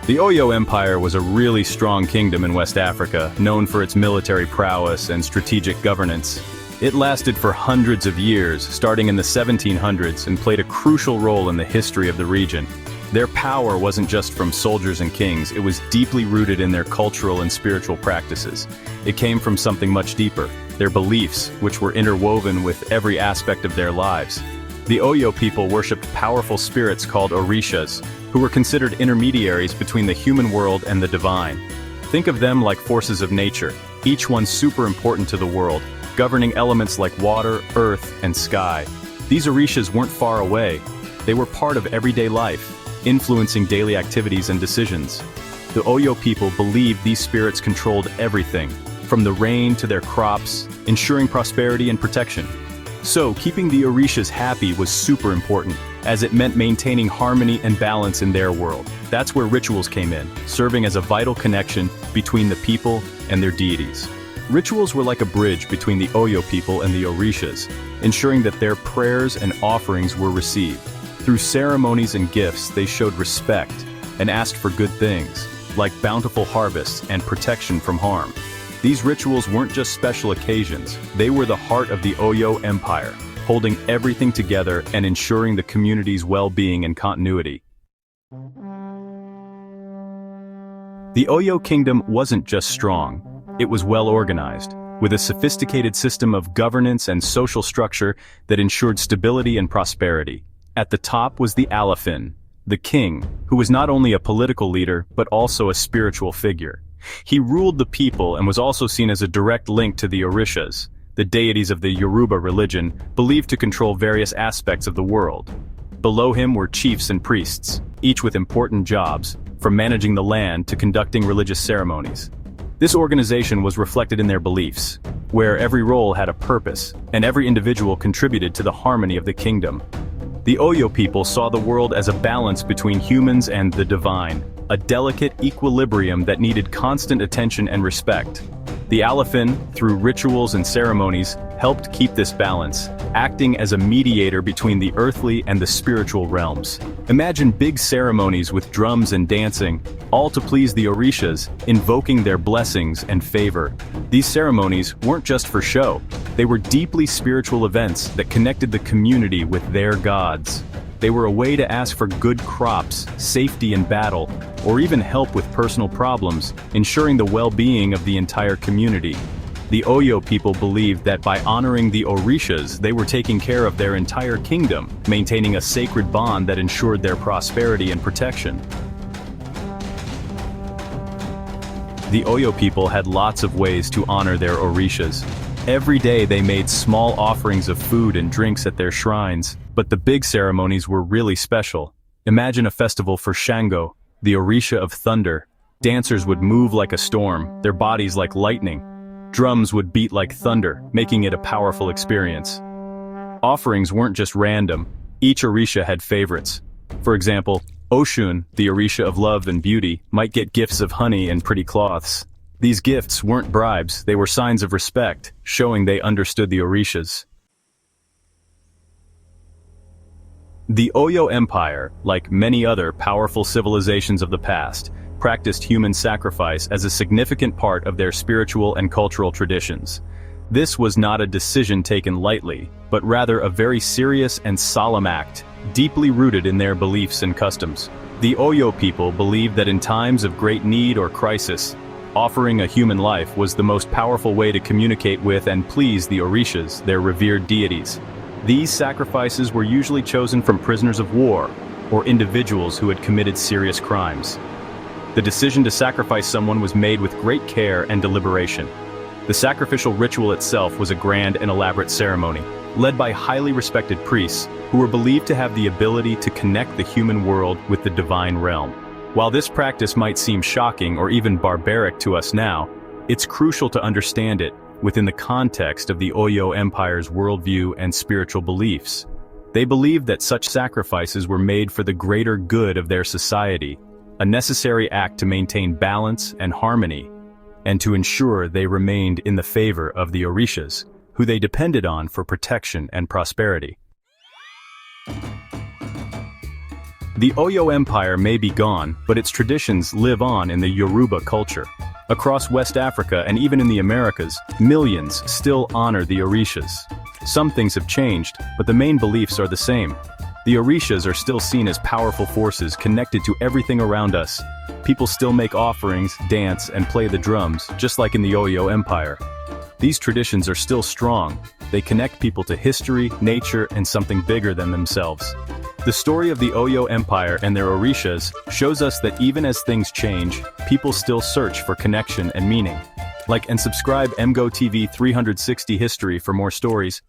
The Oyo Empire was a really strong kingdom in West Africa, known for its military prowess and strategic governance. It lasted for hundreds of years, starting in the 1700s, and played a crucial role in the history of the region. Their power wasn't just from soldiers and kings, it was deeply rooted in their cultural and spiritual practices. It came from something much deeper, their beliefs, which were interwoven with every aspect of their lives. The Oyo people worshipped powerful spirits called orishas, who were considered intermediaries between the human world and the divine. Think of them like forces of nature, each one super important to the world, governing elements like water, earth, and sky. These orishas weren't far away. They were part of everyday life, influencing daily activities and decisions. The Oyo people believed these spirits controlled everything, from the rain to their crops, ensuring prosperity and protection. So, keeping the orishas happy was super important, as it meant maintaining harmony and balance in their world. That's where rituals came in, serving as a vital connection between the people and their deities. Rituals were like a bridge between the Oyo people and the orishas, ensuring that their prayers and offerings were received. Through ceremonies and gifts, they showed respect and asked for good things, like bountiful harvests and protection from harm. These rituals weren't just special occasions, they were the heart of the Oyo Empire, holding everything together and ensuring the community's well-being and continuity. The Oyo Kingdom wasn't just strong, it was well-organized, with a sophisticated system of governance and social structure that ensured stability and prosperity. At the top was the Alafin, the king, who was not only a political leader but also a spiritual figure. He ruled the people and was also seen as a direct link to the orishas, the deities of the Yoruba religion, believed to control various aspects of the world. Below him were chiefs and priests, each with important jobs, from managing the land to conducting religious ceremonies. This organization was reflected in their beliefs, where every role had a purpose, and every individual contributed to the harmony of the kingdom. The Oyo people saw the world as a balance between humans and the divine, a delicate equilibrium that needed constant attention and respect. The Alafin, through rituals and ceremonies, helped keep this balance, acting as a mediator between the earthly and the spiritual realms. Imagine big ceremonies with drums and dancing, all to please the orishas, invoking their blessings and favor. These ceremonies weren't just for show, they were deeply spiritual events that connected the community with their gods. They were a way to ask for good crops, safety in battle, or even help with personal problems, ensuring the well-being of the entire community. The Oyo people believed that by honoring the orishas, they were taking care of their entire kingdom, maintaining a sacred bond that ensured their prosperity and protection. The Oyo people had lots of ways to honor their orishas. Every day they made small offerings of food and drinks at their shrines, but the big ceremonies were really special. Imagine a festival for Shango, the Orisha of thunder. Dancers would move like a storm, their bodies like lightning. Drums would beat like thunder, making it a powerful experience. Offerings weren't just random, each Orisha had favorites. For example, Oshun, the Orisha of love and beauty, might get gifts of honey and pretty cloths. These gifts weren't bribes, they were signs of respect, showing they understood the orishas. The Oyo Empire, like many other powerful civilizations of the past, practiced human sacrifice as a significant part of their spiritual and cultural traditions. This was not a decision taken lightly, but rather a very serious and solemn act, deeply rooted in their beliefs and customs. The Oyo people believed that in times of great need or crisis, offering a human life was the most powerful way to communicate with and please the orishas, their revered deities. These sacrifices were usually chosen from prisoners of war, or individuals who had committed serious crimes. The decision to sacrifice someone was made with great care and deliberation. The sacrificial ritual itself was a grand and elaborate ceremony, led by highly respected priests, who were believed to have the ability to connect the human world with the divine realm. While this practice might seem shocking or even barbaric to us now, it's crucial to understand it within the context of the Oyo Empire's worldview and spiritual beliefs. They believed that such sacrifices were made for the greater good of their society, a necessary act to maintain balance and harmony, and to ensure they remained in the favor of the orishas, who they depended on for protection and prosperity. The Oyo Empire may be gone, but its traditions live on in the Yoruba culture. Across West Africa and even in the Americas, millions still honor the Orishas. Some things have changed, but the main beliefs are the same. The Orishas are still seen as powerful forces connected to everything around us. People still make offerings, dance, and play the drums, just like in the Oyo Empire. These traditions are still strong. They connect people to history, nature, and something bigger than themselves. The story of the Oyo Empire and their Orishas shows us that even as things change, people still search for connection and meaning. Like and subscribe Emgotv360 History for more stories.